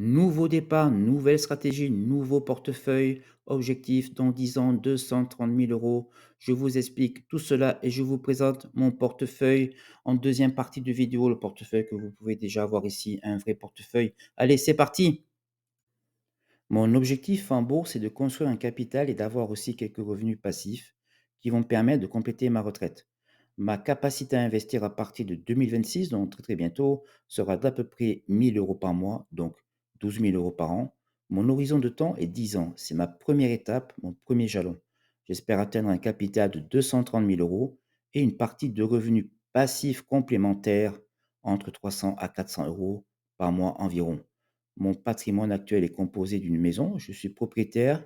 Nouveau départ, nouvelle stratégie, nouveau portefeuille, objectif dans 10 ans, 230 000 euros. Je vous explique tout cela et je vous présente mon portefeuille en deuxième partie de vidéo, le portefeuille que vous pouvez déjà voir ici, un vrai portefeuille. Allez, c'est parti. Mon objectif en bourse est de construire un capital et d'avoir aussi quelques revenus passifs qui vont me permettre de compléter ma retraite. Ma capacité à investir à partir de 2026, donc très très bientôt, sera d'à peu près 1 000 euros par mois, donc 12 000 euros par an. Mon horizon de temps est 10 ans. C'est ma première étape, mon premier jalon. J'espère atteindre un capital de 230 000 euros et une partie de revenus passifs complémentaires entre 300 à 400 euros par mois environ. Mon patrimoine actuel est composé d'une maison. Je suis propriétaire.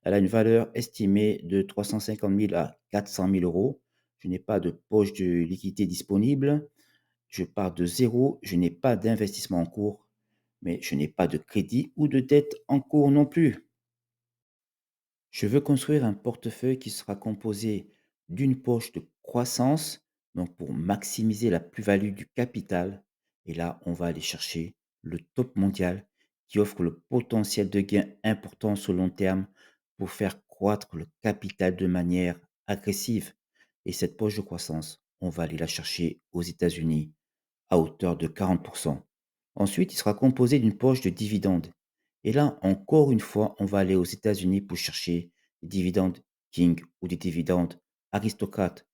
Elle a une valeur estimée de 350 000 à 400 000 euros. Je n'ai pas de poche de liquidité disponible. Je pars de zéro. Je n'ai pas d'investissement en cours, mais je n'ai pas de crédit ou de dette en cours non plus. Je veux construire un portefeuille qui sera composé d'une poche de croissance, donc pour maximiser la plus-value du capital. Et là, on va aller chercher le top mondial qui offre le potentiel de gain important sur long terme pour faire croître le capital de manière agressive. Et cette poche de croissance, on va aller la chercher aux États-Unis à hauteur de 40%. Ensuite, il sera composé d'une poche de dividendes. Et là, encore une fois, on va aller aux États-Unis pour chercher des dividendes king ou des dividendes aristocrates.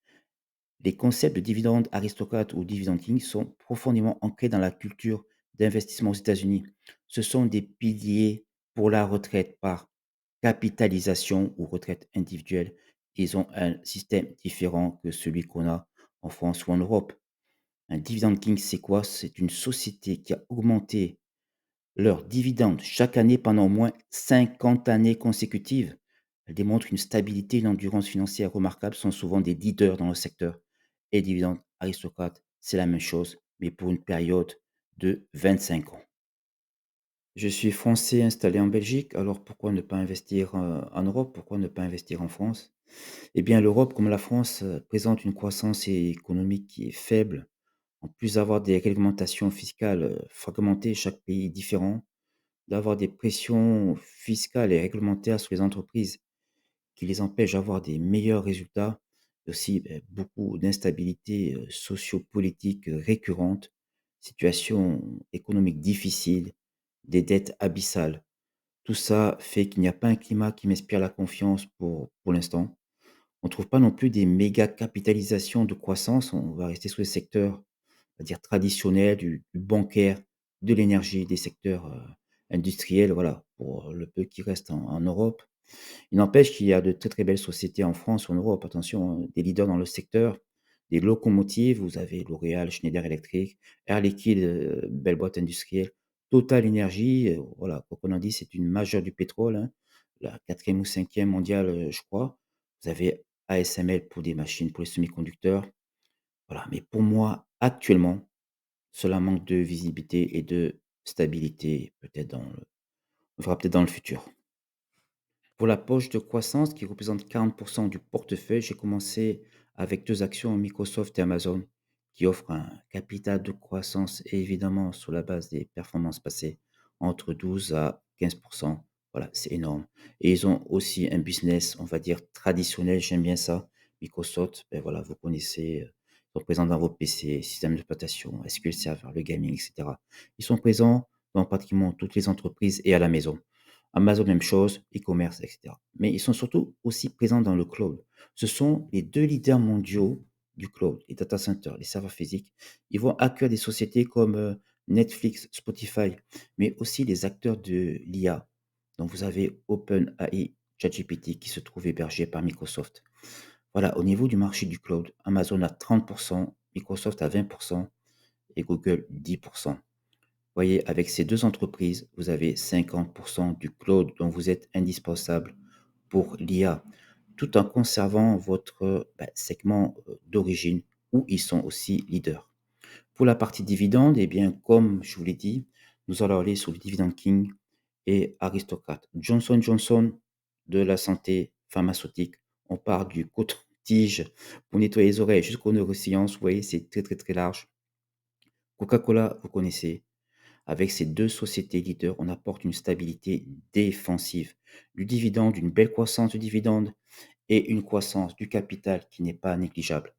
Les concepts de dividendes aristocrates ou dividendes king sont profondément ancrés dans la culture d'investissement aux États-Unis. Ce sont des piliers pour la retraite par capitalisation ou retraite individuelle. Ils ont un système différent que celui qu'on a en France ou en Europe. Un dividend king, c'est quoi? C'est une société qui a augmenté leurs dividendes chaque année pendant au moins 50 années consécutives. Elle démontre une stabilité et une endurance financière remarquables, sont souvent des leaders dans le secteur. Et dividendes aristocrates, c'est la même chose, mais pour une période de 25 ans. Je suis français installé en Belgique, alors pourquoi ne pas investir en Europe? Pourquoi ne pas investir en France? Eh bien, l'Europe, comme la France, présente une croissance économique qui est faible. En plus d'avoir des réglementations fiscales, fragmentées, chaque pays est différent, d'avoir des pressions fiscales et réglementaires sur les entreprises qui les empêchent d'avoir des meilleurs résultats, et aussi, beaucoup d'instabilité, socio-politique, récurrente, situation économique difficile, des dettes abyssales. Tout ça fait qu'il n'y a pas un climat qui m'inspire la confiance pour l'instant. On ne trouve pas non plus des méga capitalisations de croissance. On va rester sur les secteurs, on va dire traditionnels, du bancaire, de l'énergie, des secteurs, industriels, voilà, pour le peu qui reste en Europe. Il n'empêche qu'il y a de très, très belles sociétés en France ou en Europe, attention, hein, des leaders dans le secteur, des locomotives, vous avez L'Oréal, Schneider Electric, Air Liquide, belle boîte industrielle, Total Energy, voilà, quoi qu'on en dise, c'est une majeure du pétrole, hein, la quatrième ou cinquième mondiale, je crois. Vous avez ASML pour des machines, pour les semi-conducteurs, voilà. Mais pour moi, actuellement, cela manque de visibilité et de stabilité, peut-être on verra peut-être dans le futur. Pour la poche de croissance qui représente 40% du portefeuille, j'ai commencé avec 2 actions Microsoft et Amazon qui offrent un capital de croissance et évidemment sur la base des performances passées entre 12 à 15%. Voilà, c'est énorme et ils ont aussi un business, on va dire traditionnel, j'aime bien ça. Microsoft, ben voilà, vous connaissez, ils sont présents dans vos PC, systèmes d'exploitation, SQL Server, le gaming et cetera. Ils sont présents dans pratiquement toutes les entreprises et à la maison. Amazon, même chose, e-commerce, et cetera. Mais ils sont surtout aussi présents dans le cloud. Ce sont les 2 leaders mondiaux du cloud, les data centers, les serveurs physiques. Ils vont accueillir des sociétés comme, Netflix, Spotify, mais aussi les acteurs de l'IA. Donc vous avez OpenAI, ChatGPT qui se trouve hébergé par Microsoft. Voilà, au niveau du marché du cloud, Amazon a 30%, Microsoft a 20% et Google 10%. Voyez, avec ces 2 entreprises, vous avez 50% du cloud dont vous êtes indispensable pour l'IA, tout en conservant votre, segment, d'origine où ils sont aussi leaders. Pour la partie dividende, eh bien, comme je vous l'ai dit, nous allons aller sur le Dividend King et Aristocrate. Johnson Johnson, de la santé pharmaceutique. On part du coton-tige pour nettoyer les oreilles jusqu'aux neurosciences. Vous voyez, c'est très, très, très large. Coca-Cola, vous connaissez. Avec ces 2 sociétés leaders, on apporte une stabilité défensive, du dividende, une belle croissance du dividende et une croissance du capital qui n'est pas négligeable.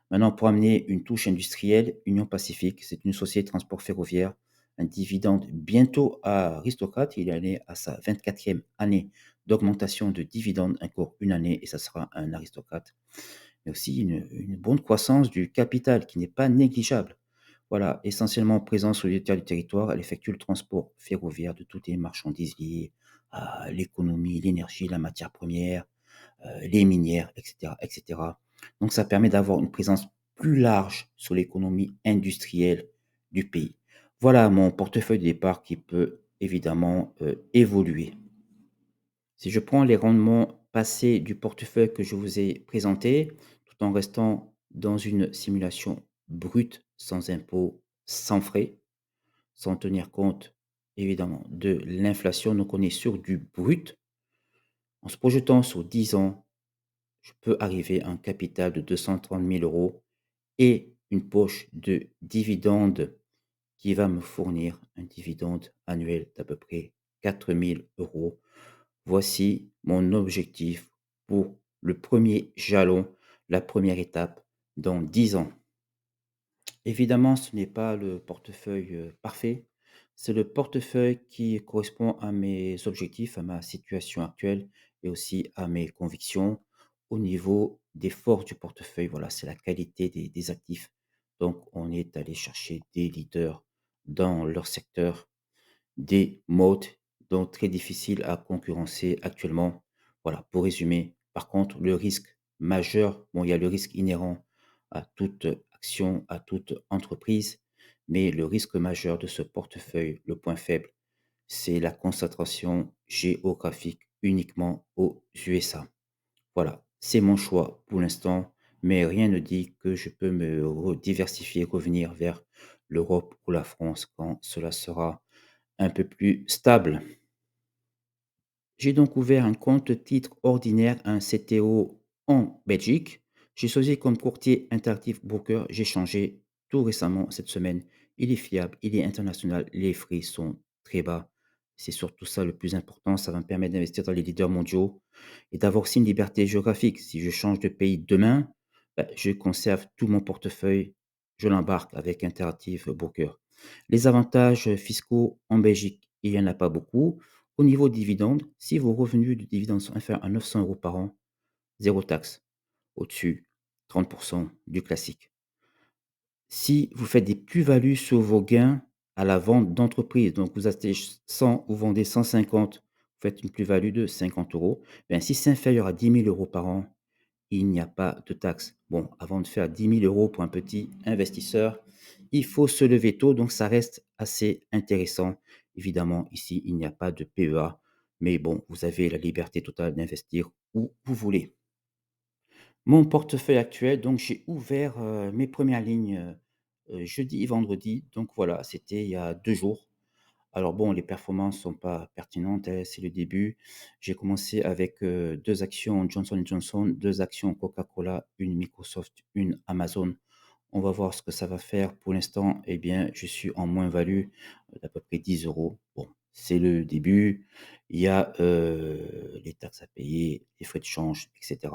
Maintenant, pour amener une touche industrielle, Union Pacifique, c'est une société de transport ferroviaire, un dividende bientôt aristocrate. Il est allé à sa 24e année d'augmentation de dividendes, encore une année, et ça sera un aristocrate. Mais aussi une bonne croissance du capital qui n'est pas négligeable. Voilà, essentiellement présente sur le du territoire, elle effectue le transport ferroviaire de toutes les marchandises liées à l'économie, l'énergie, la matière première, les minières, etc., etc. Donc ça permet d'avoir une présence plus large sur l'économie industrielle du pays. Voilà mon portefeuille de départ qui peut évidemment évoluer. Si je prends les rendements passés du portefeuille que je vous ai présenté, tout en restant dans une simulation brute, sans impôt, sans frais, sans tenir compte évidemment de l'inflation, donc on est sur du brut, en se projetant sur 10 ans, je peux arriver à un capital de 230 000 euros et une poche de dividendes qui va me fournir un dividende annuel d'à peu près 4 000 euros. Voici mon objectif pour le premier jalon, la première étape dans 10 ans. Évidemment, ce n'est pas le portefeuille parfait. C'est le portefeuille qui correspond à mes objectifs, à ma situation actuelle et aussi à mes convictions au niveau des forces du portefeuille. Voilà, c'est la qualité des actifs. Donc, on est allé chercher des leaders dans leur secteur, des modes donc très difficiles à concurrencer actuellement. Voilà, pour résumer. Par contre, le risque majeur, bon, il y a le risque inhérent à toute action, à toute entreprise, mais le risque majeur de ce portefeuille, le point faible, c'est la concentration géographique uniquement aux USA. Voilà, c'est mon choix pour l'instant, mais rien ne dit que je peux me diversifier, revenir vers l'Europe ou la France quand cela sera un peu plus stable. J'ai donc ouvert un compte titre ordinaire, un CTO en Belgique. J'ai choisi comme courtier interactif broker. J'ai changé tout récemment cette semaine. Il est fiable, il est international, les frais sont très bas. C'est surtout ça le plus important. Ça va me permettre d'investir dans les leaders mondiaux et d'avoir aussi une liberté géographique. Si je change de pays demain, ben, je conserve tout mon portefeuille. Je l'embarque avec Interactive Broker. Les avantages fiscaux en Belgique, il n'y en a pas beaucoup. Au niveau dividende, si vos revenus de dividendes sont inférieurs à 900 euros par an, zéro taxe. Au-dessus, 30% du classique. Si vous faites des plus-values sur vos gains à la vente d'entreprise, donc vous achetez 100, vous vendez 150, vous faites une plus-value de 50 euros. Ben, si c'est inférieur à 10 000 euros par an, il n'y a pas de taxe. Bon, avant de faire 10 000 euros pour un petit investisseur, il faut se lever tôt, donc ça reste assez intéressant. Évidemment, ici, il n'y a pas de PEA, mais bon, vous avez la liberté totale d'investir où vous voulez. Mon portefeuille actuel, donc j'ai ouvert mes premières lignes jeudi et vendredi, donc voilà, c'était il y a 2 jours. Alors bon, les performances sont pas pertinentes, hein, c'est le début. J'ai commencé avec 2 actions Johnson& Johnson, 2 actions Coca-Cola, une Microsoft, une Amazon. On va voir ce que ça va faire. Pour l'instant, eh bien, je suis en moins-value d'à peu près 10 euros. Bon, c'est le début. Il y a les taxes à payer, les frais de change, etc.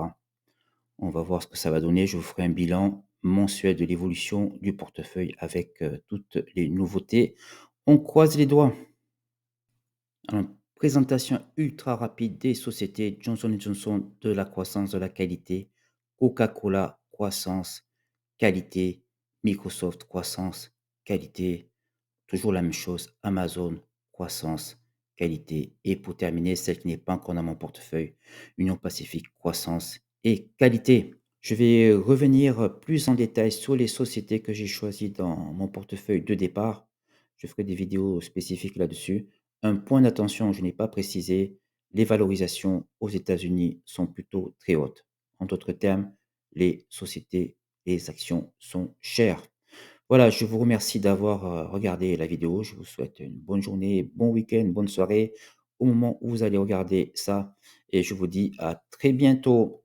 On va voir ce que ça va donner. Je vous ferai un bilan mensuel de l'évolution du portefeuille avec toutes les nouveautés. On croise les doigts. Alors, présentation ultra rapide des sociétés Johnson& Johnson, de la croissance, de la qualité, Coca-Cola, croissance, qualité, Microsoft, croissance, qualité, toujours la même chose, Amazon, croissance, qualité, et pour terminer, celle qui n'est pas encore dans mon portefeuille, Union Pacifique, croissance et qualité. Je vais revenir plus en détail sur les sociétés que j'ai choisies dans mon portefeuille de départ. Je ferai des vidéos spécifiques là-dessus. Un point d'attention, je n'ai pas précisé, les valorisations aux États-Unis sont plutôt très hautes. En d'autres termes, les sociétés, les actions sont chères. Voilà, je vous remercie d'avoir regardé la vidéo. Je vous souhaite une bonne journée, bon week-end, bonne soirée au moment où vous allez regarder ça. Et je vous dis à très bientôt.